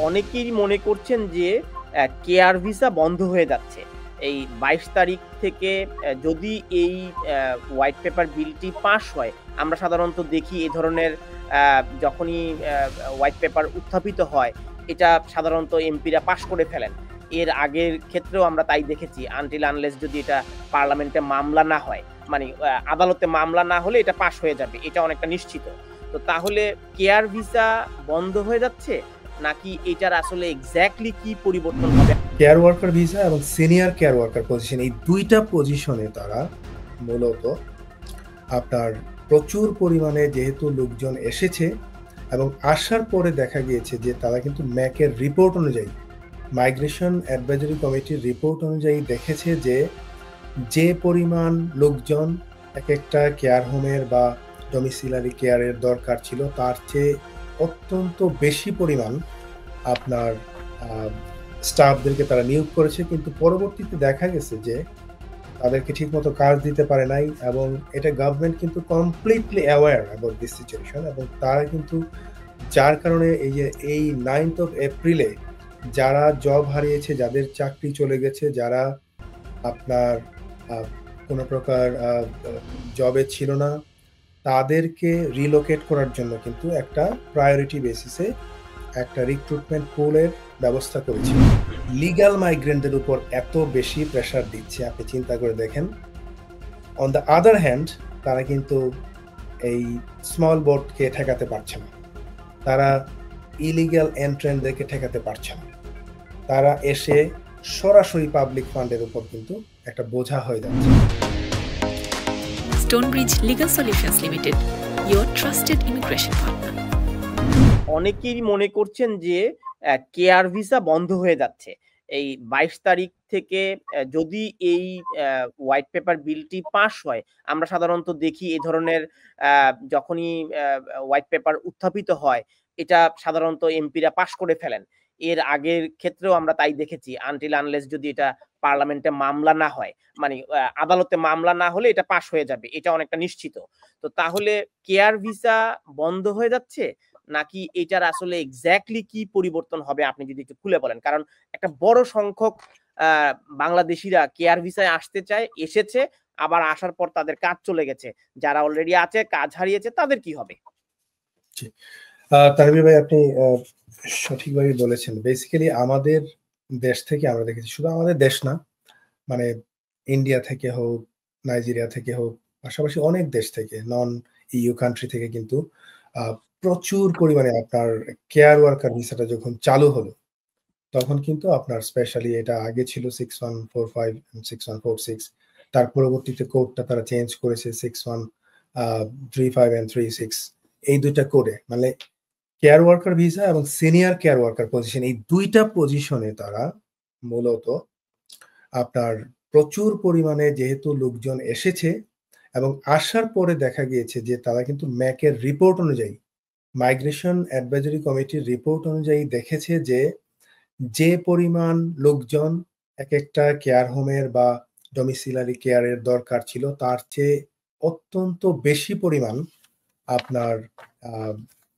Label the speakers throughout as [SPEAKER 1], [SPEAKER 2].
[SPEAKER 1] অনেকেই মনে করছেন যে কেয়ার ভিসা বন্ধ হয়ে যাচ্ছে। এই ২২ তারিখ থেকে যদি এই হোয়াইট পেপার বিলটি পাস হয়, আমরা সাধারণত দেখি এ ধরনের আ যখনই হোয়াইট পেপার উত্থাপিত হয়, এটা সাধারণত এমপিরা পাস করে ফেলেন। এর আগের ক্ষেত্রেও আমরা তাই দেখেছি। আনটিল আনলেস যদি এটা পার্লামেন্টে মামলা না হয়, মানে আদালতে মামলা না হলে এটা পাস হয়ে যাবে। এটা অনেকটা নিশ্চিত। তো তাহলে কেয়ার ভিসা বন্ধ হয়ে যাচ্ছে? নাকি এটার আসলে এক্সাক্টলি কি পরিবর্তন হবে?
[SPEAKER 2] কেয়ার ওয়ার্কার ভিসা এবং সিনিয়র কেয়ার ওয়ার্কার পজিশন, এই দুইটা পজিশনে তারা মূলত আপনার প্রচুর পরিমাণে যেহেতু লোকজন এসেছে এবং আসার পরে দেখা গিয়েছে যে তারা কিন্তু ম্যাকের রিপোর্ট অনুযায়ী, মাইগ্রেশন অ্যাডভাইজারি কমিটির রিপোর্ট অনুযায়ী দেখেছে যে পরিমাণ লোকজন এক একটা কেয়ার হোমের বা ডোমিসিলারি কেয়ারের দরকার ছিল তার চেয়ে অত্যন্ত বেশি পরিমাণ আপনার স্টাফদেরকে তারা নিয়োগ করেছে, কিন্তু পরবর্তীতে দেখা গেছে যে তাদেরকে ঠিকমতো কাজ দিতে পারে নাই এবং এটা গভর্নমেন্ট কিন্তু completely aware about this situation এবং তারা কিন্তু যার কারণে এই 9th of এপ্রিলে যারা জব হারিয়েছে, যাদের চাকরি চলে গেছে, যারা আপনার কোনো প্রকার জবে ছিল না, তাদেরকে রিলোকেট করার জন্য কিন্তু একটা প্রায়োরিটি বেসিসে একটা রিক্রুটমেন্ট পুলের ব্যবস্থা করেছে। লিগ্যাল মাইগ্রেন্টদের উপর এত বেশি প্রেশার দিচ্ছে, আপনি চিন্তা করে দেখেন। অন দ্য আদার হ্যান্ড তারা কিন্তু এই স্মল বোটকে ঠেকাতে পারছে না, তারা ইলিগ্যাল এন্ট্রেন্টদেরকে ঠেকাতে পারছে না, তারা এসে সরাসরি পাবলিক ফান্ডের উপর কিন্তু একটা বোঝা হয়ে যাচ্ছে।
[SPEAKER 3] Stonebridge Legal Solutions Limited, your trusted immigration partner.
[SPEAKER 1] অনেকেই মনে করছেন যে কেয়ার ভিসা বন্ধ হয়ে যাচ্ছে। এই ২২ তারিখ থেকে যদি এই হোয়াইট পেপার বিলটি পাস হয়, আমরা সাধারণত দেখি এ ধরনের যখনই হোয়াইট পেপার উত্থাপিত হয়, এটা সাধারণত এমপিরা পাস করে ফেলেন। এর আগের ক্ষেত্রেও আমরা তাই দেখেছি। আনটিল আনলেস যদি এটা পার্লামেন্টে মামলা না হয়, মানে আদালতে মামলা না হলে এটা পাস হয়ে যাবে। এটা অনেকটা নিশ্চিত। তো তাহলে কেয়ার ভিসা বন্ধ হয়ে যাচ্ছে? নাকি এটার আসলে এক্সাক্টলি কি পরিবর্তন হবে আপনি যদি একটু খুলে বলেন? কারণ একটা বড় সংখ্যক আ বাংলাদেশীরা কেয়ার ভিসায় আসতে চায়, এসেছে, আবার আসার পর তাদের কাজ চলে গেছে। যারা অলরেডি আছে, কাজ হারিয়েছে তাদের কি হবে?
[SPEAKER 2] জি। তানভীর ভাই, আপনি সঠিকভাবেই বলেছেন। বেসিক্যালি আমাদের দেশ থেকে আমরা দেখেছি, শুধু আমাদের দেশ না, মানে ইন্ডিয়া থেকে হোক, নাইজেরিয়া থেকে হোক, পাশাপাশি অনেক দেশ থেকে, নন ইউ কান্ট্রি থেকে কিন্তু প্রচুর পরিমাণে আপনার কেয়ার ওয়ার্কার ভিসাটা যখন চালু হলো, তখন কিন্তু আপনার স্পেশালি এটা আগে ছিল 6145 and 6146, তার পরবর্তীতে কোডটা তারা চেঞ্জ করেছে 6135 and 36, এই দুইটা কোডে মানে কেয়ার ওয়ার্কার ভিসা এবং সিনিয়র কেয়ার ওয়ার্কার পজিশন, এই দুইটা পজিশনে তারা মূলত আপনার প্রচুর পরিমাণে যেহেতু লোকজন এসেছে এবং আসার পরে দেখা গিয়েছে যে তারা কিন্তু ম্যাকের রিপোর্ট অনুযায়ী, মাইগ্রেশন অ্যাডভাইজারি কমিটির রিপোর্ট অনুযায়ী দেখেছে যে পরিমাণ লোকজন এক একটা কেয়ার হোমের বা ডোমিসিলারি কেয়ারের দরকার ছিল তার চেয়ে অত্যন্ত বেশি পরিমাণ আপনার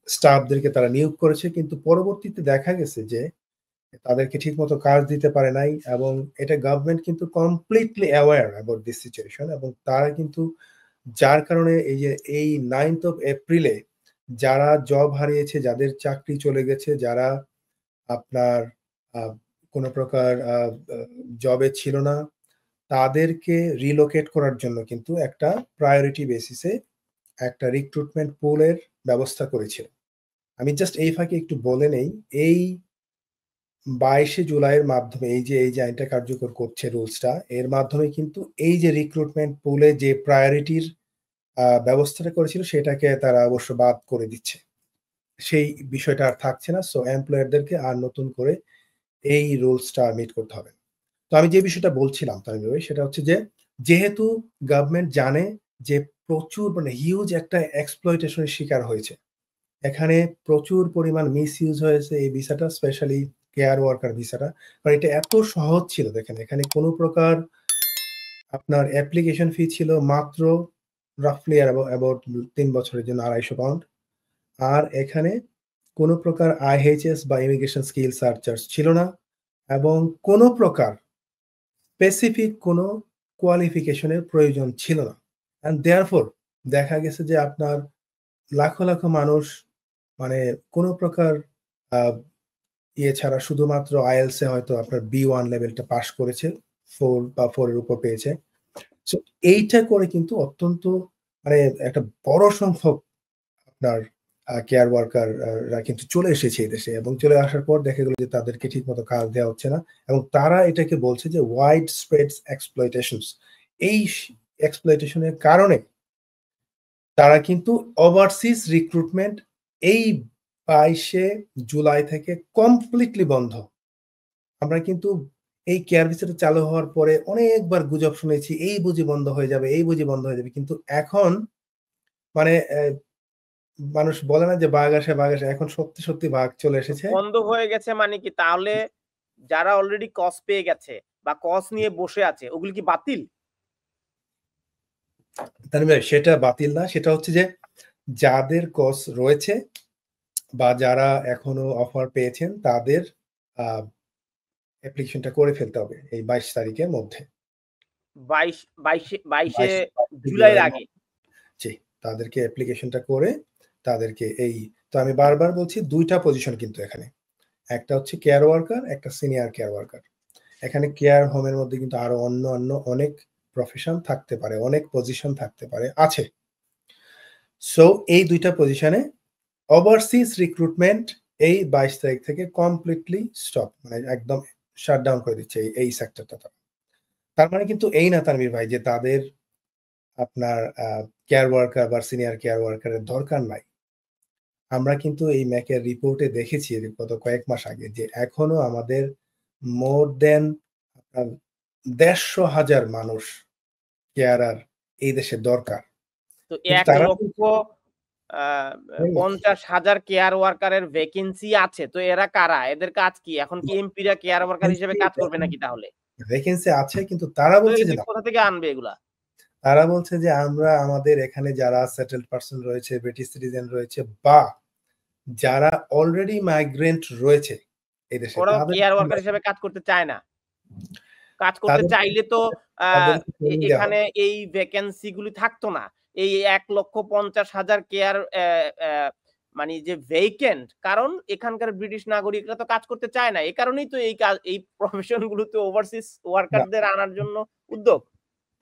[SPEAKER 2] স্টাফদেরকে তারা নিয়োগ করেছে, কিন্তু পরবর্তীতে দেখা গেছে যে তাদেরকে ঠিকমতো কাজ দিতে পারে নাই এবং এটা গভর্নমেন্ট কিন্তু completely aware about this situation এবং তারা কিন্তু যার কারণে এই 9th of এপ্রিলে যারা জব হারিয়েছে, যাদের চাকরি চলে গেছে, যারা আপনার কোনো প্রকার জবে ছিল না, তাদেরকে রিলোকেট করার জন্য কিন্তু একটা প্রায়োরিটি বেসিসে একটা রিক্রুটমেন্ট পুলের ব্যবস্থা করেছিল। আমি জাস্ট এই ফাঁকে একটু বলে নেই, এই 22শে জুলাইয়ের মাধ্যমে এই যে আইনটা কার্যকর করছে রুলসটা, এর মাধ্যমে কিন্তু এই যে রিক্রুটমেন্ট পুলে যে প্রায়োরিটির ব্যবস্থাটা করেছিল সেটাকে তারা অবশ্য বাদ করে দিচ্ছে। সেই বিষয়টা আর থাকছে না। সো এমপ্লয়ারদেরকে আর নতুন করে এই রুলসটা মিট করতে হবে। তো আমি যে বিষয়টা বলছিলাম তানভীর ভাই, সেটা হচ্ছে যে যেহেতু গভর্নমেন্ট জানে যে প্রচুর মানে হিউজ একটা এক্সপ্লয়টেশন এর শিকার হয়েছে। এখানে প্রচুর পরিমাণ মিসইউজ হয়েছে এই ভিসাটা, স্পেশালি কেয়ার ওয়ার্কার ভিসাটা। কারণ এটা এত সহজ ছিল, দেখেন এখানে কোনো প্রকার আপনার অ্যাপ্লিকেশন ফি ছিল মাত্র রাফলি অ্যাবাউট ৩ বছরের জন্য ২৫০ পাউন্ড। আর এখানে কোনো প্রকার IHS বা ইমিগ্রেশন স্কিল সার্চার্স ছিল না এবং কোনো প্রকার স্পেসিফিক কোনো কোয়ালিফিকেশনের প্রয়োজন ছিল না। অ্যান্ড দেয়ারফোর দেখা গেছে যে আপনার লাখো, লাখো মানুষ মানে কোনো প্রকার ইয়ে ছাড়া শুধুমাত্র IELTS এ হয়তো আপনার B1 লেভেলটা পাস করেছে, 4 বা 4 এর উপর পেয়েছে। সো এইটা করে কিন্তু অত্যন্ত মানে একটা বড় সংখ্যক আপনার কেয়ার ওয়ার্কার রা কিন্তু চলে এসেছে এই দেশে এবং চলে আসার পর দেখা গেল যে তাদেরকে ঠিকমতো কাজ দেওয়া হচ্ছে না এবং তারা এটাকে বলছে যে ওয়াইড স্প্রেড এক্সপ্লয়টেশনস। এই এক্সপ্লয়টেশনের কারণে তারা কিন্তু ওভারসিজ রিক্রুটমেন্ট এই 22শে জুলাই থেকে কমপ্লিটলি বন্ধ। আমরা কিন্তু এই কেয়ার ভিসাটা চালু হওয়ার পরে অনেকবার গুজব শুনেছি, এই বুঝি বন্ধ হয়ে যাবে, এই বুঝি বন্ধ হয়ে যাবে। কিন্তু এখন মানে মানুষ বলে না যে বাঘ আসে, এখন সত্যি, সত্যি বাঘ চলে এসেছে।
[SPEAKER 1] বন্ধ হয়ে গেছে মানে কি? তাহলে যারা অলরেডি কস পেয়ে গেছে বা কস নিয়ে বসে আছে ওগুলো কি বাতিল?
[SPEAKER 2] তার মানে সেটা বাতিল না, সেটা হচ্ছে যে যাদের কস রয়েছে বা যারা এখনো অফার পেয়েছেন তাদের অ্যাপ্লিকেশনটা করে ফেলতে হবে এই 22 তারিখের মধ্যে।
[SPEAKER 1] 22শে জুলাইয়ের আগে।
[SPEAKER 2] জি, তাদেরকে অ্যাপ্লিকেশনটা করে তাদেরকে তো আমি বারবার বলছি 2টা পজিশন কিন্তু এখানে। একটা হচ্ছে কেয়ার ওয়ার্কার, একটা সিনিয়র কেয়ার ওয়ার্কার। এখানে কেয়ার হোমের মধ্যে কিন্তু আরো অন্য অনেক প্রফেশন থাকতে পারে, অনেক পজিশন থাকতে পারে, আছে। সো এই 2টা পজিশনে ওভারসিজ রিক্রুটমেন্ট এই 22 তারিখ থেকে কমপ্লিটলি স্টপ, মানে একদম শাটডাউন করে দিচ্ছে এই সেক্টরটা। তার মানে কিন্তু এই না তানভীর ভাই যে তাদের আপনার কেয়ার ওয়ার্কার বা সিনিয়র কেয়ার ওয়ার্কারের দরকার নাই। আমরা কিন্তু এই ম্যাকের রিপোর্টে দেখেছি গত কয়েক মাস আগে যে এখনো আমাদের মোর দেন 150,000 মানুষ কেয়ারার এই দেশে দরকার।
[SPEAKER 1] তো 1,50,000 কেয়ার ওয়ার্কারের ভ্যাকেন্সি আছে, তো এরা কারা? এদের কাজ কি? এখন কি এমপিরা কেয়ার ওয়ার্কার হিসেবে কাজ করবে নাকি তাহলে?
[SPEAKER 2] ভ্যাকেন্সি আছে কিন্তু তারা বলছে যে
[SPEAKER 1] কোথা থেকে আনবে এগুলা?
[SPEAKER 2] তারা বলছে যে আমরা আমাদের এখানে যারা সেটেলড পারসন রয়েছে, ব্রিটিশ সিটিজেন রয়েছে বা যারা অলরেডি মাইগ্রেন্ট রয়েছে এই দেশে,
[SPEAKER 1] ওরা কেয়ার ওয়ার্কার হিসেবে কাজ করতে চায় না। কাজ করতে চাইলে তো এখানে এই ভ্যাকেন্সি গুলি থাকতো না। এই 1,50,000 কেয়ার মানে যে ভ্যাকেন্ট, কারণ এখানকার ব্রিটিশ নাগরিকরা তো কাজ করতে চায় না। এই কারণেই তো এই প্রফেশন গুলোতে ওভারসিজ ওয়ার্কারদের আনার জন্য উদ্যোগ।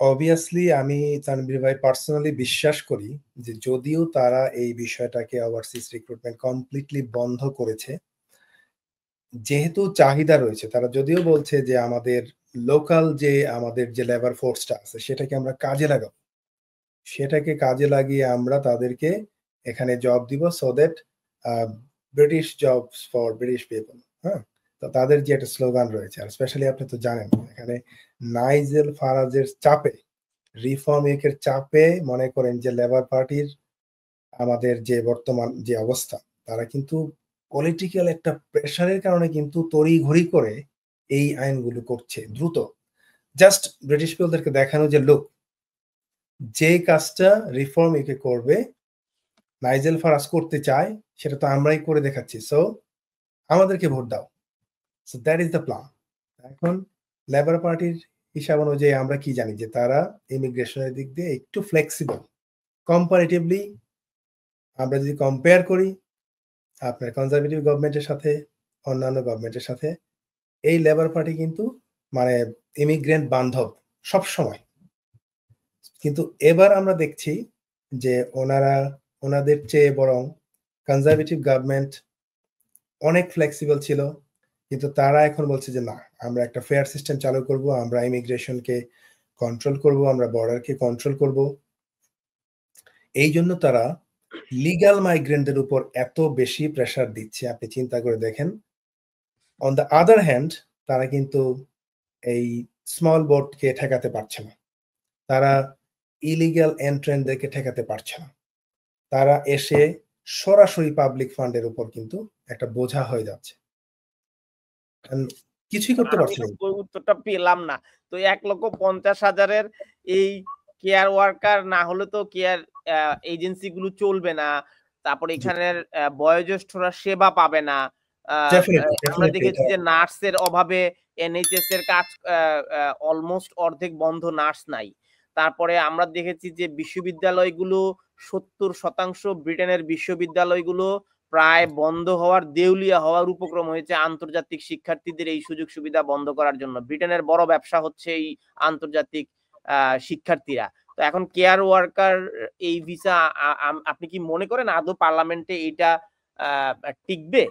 [SPEAKER 2] অবভিয়াসলি আমি তানভীর ভাই পার্সোনালি বিশ্বাস করি যে যদিও তারা এই বিষয়টাকে ওভারসিজ রিক্রুটমেন্ট কমপ্লিটলি বন্ধ করেছে, যেহেতু চাহিদা রয়েছে, তারা যদিও বলছে যে আমাদের লোকাল যে আমাদের যে লেবার ফোর্সটা আছে সেটাকে আমরা কাজে লাগাবো, সেটাকে কাজে লাগিয়ে আমরা তাদেরকে এখানে জব দিব so that British jobs for British people. হ্যাঁ, তো তাদের যে একটা স্লোগান রয়েছে, আর স্পেশালি আপনি তো জানেন এখানে নাইজেল ফারাজের চাপে, রিফর্ম উইকের চাপে মনে করেন যে লেবার পার্টির আমাদের যে বর্তমান যে অবস্থা, তারা কিন্তু পলিটিক্যাল একটা প্রেশারের কারণে কিন্তু তড়িঘড়ি করে এই আইনগুলো করছে দ্রুত, জাস্ট ব্রিটিশ পিপলদেরকে দেখানো যে লোক যে কাজটা রিফর্ম ইউকে করবে নাইজেল ফারাজ করতে চায় সেটা তো আমরাই করে দেখাচ্ছি, সো আমাদেরকে ভোট দাও। So that is the plan. এখন লেবার পার্টির হিসাব অনুযায়ী আমরা কি জানি যে তারা ইমিগ্রেশনের দিক দিয়ে একটু ফ্লেক্সিবল কম্পারেটিভলি। আমরা যদি কম্পেয়ার করি আপনার কনজারভেটিভ গভর্নমেন্টের সাথে, অন্যান্য গভর্নমেন্টের সাথে, এই লেবার পার্টি কিন্তু মানে ইমিগ্রেন্ট বান্ধব সব সময়। কিন্তু এবার আমরা দেখছি যে ওনাদের চেয়ে বরং কনজারভেটিভ গভর্নমেন্ট অনেক ফ্লেক্সিবল ছিল, কিন্তু তারা এখন বলছে যে না, আমরা একটা ফেয়ার সিস্টেম চালু করব, আমরা ইমিগ্রেশনকে কন্ট্রোল করব, আমরা বর্ডারকে কন্ট্রোল করব। এই জন্য তারা লিগ্যাল মাইগ্রেন্টদের উপর এত বেশি প্রেসার দিচ্ছে, আপনি চিন্তা করে দেখেন। অন দ্য আদার হ্যান্ড তারা কিন্তু এই স্মল বোটকে ঠেকাতে পারছে না, তারা ইলিগ্যাল এন্ট্রেন্টদেরকে ঠেকাতে পারছে না, তারা এসে সরাসরি পাবলিক ফান্ডের উপর কিন্তু একটা বোঝা হয়ে যাচ্ছে, কিছুই করতে পারছে না।
[SPEAKER 1] উত্তরটা পেলাম না। তো 1,50,000 এই কেয়ার ওয়ার্কার না হলে তো কেয়ার এজেন্সি গুলো চলবে না। তারপর এখানের বয়োজ্যেষ্ঠরা সেবা পাবে না। আমরা দেখেছি যে নার্সের অভাবে এনএইচএস এর কাজ অলমোস্ট অর্ধেক বন্ধ, নার্স নাই। তারপরে আমরা দেখেছি যে বিশ্ববিদ্যালয়গুলো 70% ব্রিটেনের বিশ্ববিদ্যালয়গুলো প্রায় বন্ধ হওয়ার, দেউলিয়া হওয়ার উপক্রম হয়েছে আন্তর্জাতিক শিক্ষার্থীদের এই সুযোগ সুবিধা বন্ধ করার জন্য। ব্রিটেনের বড় ব্যবসা হচ্ছে এই আন্তর্জাতিক শিক্ষার্থীরা। তো এখন কেয়ার ওয়ার্কার এই ভিসা আপনি কি মনে করেন আদৌ পার্লামেন্টে এটা টিকবে?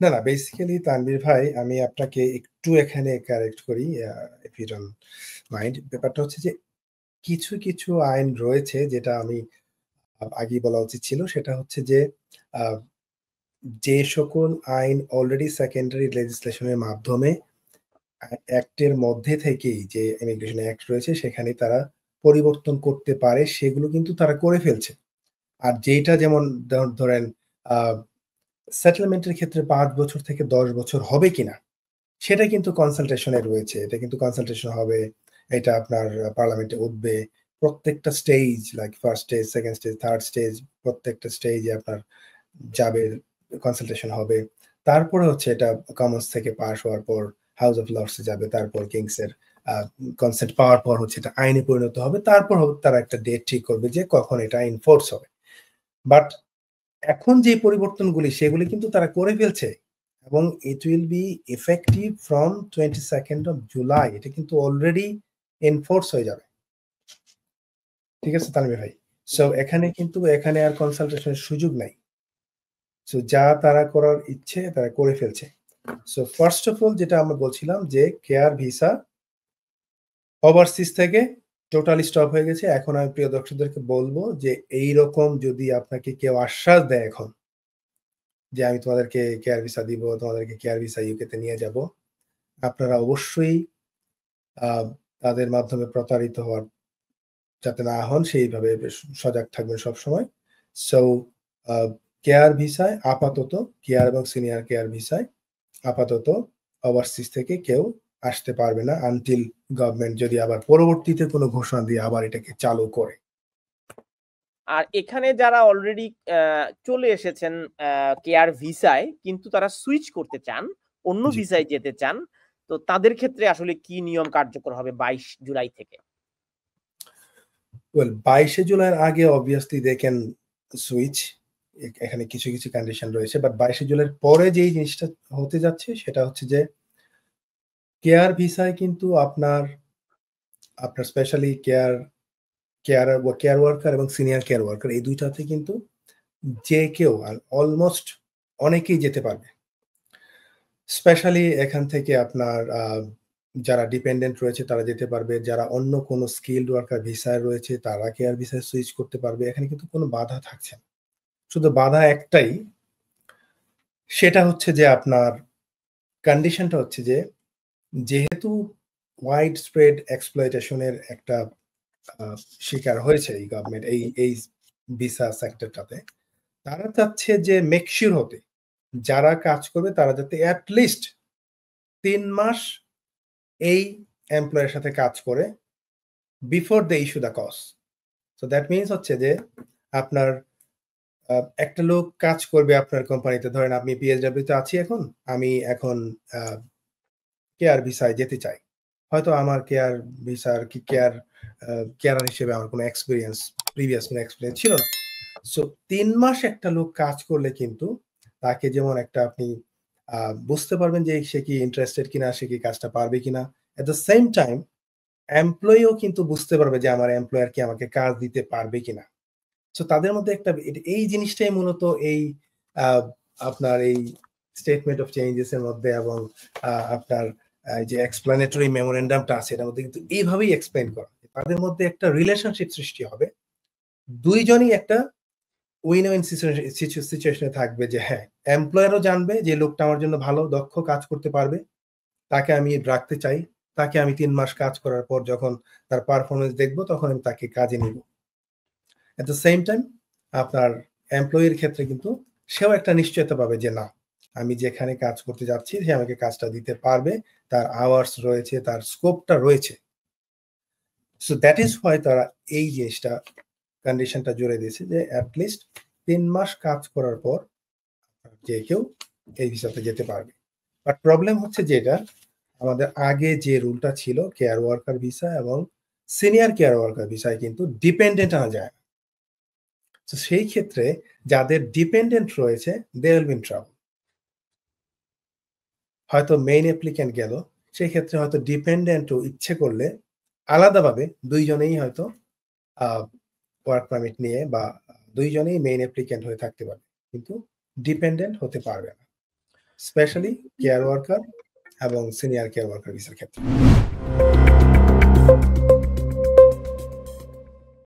[SPEAKER 2] না না, বেসিক্যালি তানভীর ভাই আমি আপনাকে একটু এখানে কারেক্ট করি, ইফ ইউ ডোন্ট মাইন্ড। ব্যাপারটা হচ্ছে যে কিছু কিছু আইন রয়েছে যেটা আমি আগেই বলা উচিত ছিল, সেটা হচ্ছে যে যে সকল আইন অলরেডি সেকেন্ডারি লেজিসলেশনের মাধ্যমে অ্যাক্টের মধ্যে থেকেই যে ইমিগ্রেশন অ্যাক্ট রয়েছে সেখানে তারা পরিবর্তন করতে পারে, সেগুলো কিন্তু তারা করে ফেলছে। আর যেটা যেমন ধরেন সেটেলমেন্টের ক্ষেত্রে 5 বছর থেকে 10 বছর হবে কিনা সেটা কিন্তু কনসালটেশনে রয়েছে, এটা কিন্তু কনসালটেশন হবে, এটা আপনার পার্লামেন্টে উঠবে। প্রত্যেকটা stage, like first stage, second stage, third stage, প্রত্যেকটা স্টেজে আপনার যাবে, কনসালটেশন হবে। তারপরে হচ্ছে এটা কমন্স থেকে পাস হওয়ার পর হাউস অফ লর্ডসে যাবে, তারপর কিংসের কনসেন্ট পাওয়ার পর হচ্ছে এটা আইনে পরিণত হবে, তারপর তারা একটা ডেট ঠিক করবে যে কখন এটা এনফোর্স হবে। বাট এখন যে পরিবর্তনগুলি সেগুলি কিন্তু তারা করে ফেলছে এবং it will be effective from 22nd of July। এটা কিন্তু অলরেডি এনফোর্স হয়ে যাবে, ঠিক আছে তানভীর ভাই? সো এখানে আর কনসালটেশনের সুযোগ নাই। সো যা তারা করার ইচ্ছে তারা করে ফেলছে। সো ফার্স্ট অফ অল যেটা আমরা বলছিলাম যে কেয়ার ভিসা ওভারসিজ থেকে টোটালি স্টপ হয়ে গেছে। এখন আমি প্রিয় দর্শকদেরকে বলবো যে এইরকম যদি আপনাকে কেউ আশ্বাস দেয় এখন যে আমি তোমাদেরকে কেয়ার ভিসা দিব, তোমাদেরকে কেয়ার ভিসা ইউকেতে নিয়ে যাব, আপনারা অবশ্যই তাদের মাধ্যমে প্রতারিত হওয়ার যাতে না হন সেইভাবে সজাগ থাকবেন সবসময়। সো কেয়ার ভিসায় আপাতত, কেয়ার এবং সিনিয়র কেয়ার ভিসায় আপাতত ওভারসিজ থেকে কেউ আসতে পারবে না আনটিল গভর্নমেন্ট যদি আবার পরবর্তীতে কোনো ঘোষণা দিয়ে আবার এটাকে চালু করে।
[SPEAKER 1] আর এখানে যারা অলরেডি চলে এসেছেন কেয়ার ভিসায় কিন্তু তারা সুইচ করতে চান, অন্য ভিসায় যেতে চান, তো তাদের ক্ষেত্রে আসলে কি নিয়ম কার্যকর হবে 22 জুলাই থেকে?
[SPEAKER 2] ওয়েল 22 জুলাইয়ের আগে অবভিয়াসলি দে ক্যান সুইচ, এখানে কিছু কিছু কন্ডিশন রয়েছে। বাট 22 জুলাইয়ের পরে যেই জিনিসটা হতে যাচ্ছে সেটা হচ্ছে যে কেয়ার ভিসায় কিন্তু আপনার স্পেশালি কেয়ার ওয়ার্কার এবং সিনিয়র কেয়ার ওয়ার্কার এই দুইটাতে কিন্তু যে কেউ অলমোস্ট অনেকেই যেতে পারবে। স্পেশালি এখান থেকে আপনার যারা ডিপেন্ডেন্ট রয়েছে তারা যেতে পারবে, যারা অন্য কোনো স্কিলড ওয়ার্কার ভিসায় রয়েছে তারা কেয়ার ভিসায় সুইচ করতে পারবে। এখানে কিন্তু কোনো বাধা থাকছে না, শুধু বাধা একটাই, সেটা হচ্ছে যে আপনার কন্ডিশনটা হচ্ছে যে যেহেতু ওয়াইড স্প্রেড এক্সপ্লয়টেশনের একটা শিকার হয়েছে এই গভর্নমেন্ট এই ভিসা সেক্টরটাতে, তারা চাচ্ছে যে মেকশিওর হতে যারা কাজ করবে তারা যাতে অ্যাটলিস্ট 3 মাস এই এমপ্লয়ের সাথে কাজ করে before they issue the cause. So that means হচ্ছে যে আপনার একটা লোক কাজ করবে আপনার কোম্পানিতে, ধরেন আপনি পিএসডব্লিউ তে আছি, এখন আমি কেয়ার ভিসায় যেতে চাই, হয়তো আমার কেয়ার ভিসার কি কেয়ারার হিসেবে আমার কোনো প্রিভিয়াস কোনো এক্সপিরিয়েন্স ছিল না। সো 3 মাস একটা লোক কাজ করলে কিন্তু তাকে যেমন একটা আপনি বুঝতে পারবেন যে সে কি ইন্টারেস্টেড কিনা, সে কি কাজটা পারবে কিনা। এট দ্য সেম টাইম এমপ্লয়িও কিন্তু বুঝতে পারবে যে আমার এমপ্লয়ার কি আমাকে কাজ দিতে পারবে কিনা। সো তাদের মধ্যে একটা এই জিনিসটাই মূলত এই আপনার এই স্টেটমেন্ট অফ চেঞ্জেস এর মধ্যে এবং আপনার যে এক্সপ্লানেটরি মেমোরেন্ডামটা আছে এটার মধ্যে কিন্তু এইভাবেই এক্সপ্লেন করা, তাদের মধ্যে একটা রিলেশনশিপ সৃষ্টি হবে, দুইজনই একটা উইন উইন সিচুয়েশনে থাকবে যে হ্যাঁ এমপ্লয়ারও জানবে যে লোকটা আমার জন্য ভালো দক্ষ কাজ করতে পারবে, তাকে আমি রাখতে চাই, তাকে আমি 3 মাস কাজ করার পর যখন তার পারফরমেন্স দেখবো তখন আমি তাকে কাজে নিব। এট দ্য সেম টাইম আপনার এমপ্লয়ির ক্ষেত্রে কিন্তু সেও একটা নিশ্চয়তা পাবে যে না আমি যেখানে কাজ করতে যাচ্ছি সে আমাকে কাজটা দিতে পারবে, তার আওয়ার্স রয়েছে, তার স্কোপটা রয়েছে। সো দ্যাট ইজ হোয়াই তারা এই জিনিসটা কন্ডিশনটা জুড়ে দিয়েছে যে অ্যাটলিস্ট 3 মাস কাজ করার পর যে কেউ এই ভিসাতে যেতে পারবে। বাট প্রবলেম হচ্ছে যেটা আমাদের আগে যে রুলটা ছিল কেয়ার ওয়ার্কার ভিসা এবং সিনিয়র কেয়ার ওয়ার্কার ভিসায় কিন্তু ডিপেন্ডেন্ট আনা যায় না। তো সেই ক্ষেত্রে যাদের ডিপেন্ডেন্ট রয়েছে they will be in trouble. হয়তো মেইন অ্যাপ্লিক্যান্ট গেল, সেই ক্ষেত্রে হয়তো ডিপেন্ডেন্টও ইচ্ছে করলে আলাদাভাবে দুইজনেই হয়তো ওয়ার্ক পারমিট নিয়ে বা দুইজনেই মেইন অ্যাপ্লিক্যান্ট হয়ে থাকতে পারবে, কিন্তু ডিপেন্ডেন্ট হতে পারবে না, স্পেশালি কেয়ার ওয়ার্কার এবং সিনিয়র কেয়ার ওয়ার্কার ভিসার ক্ষেত্রে।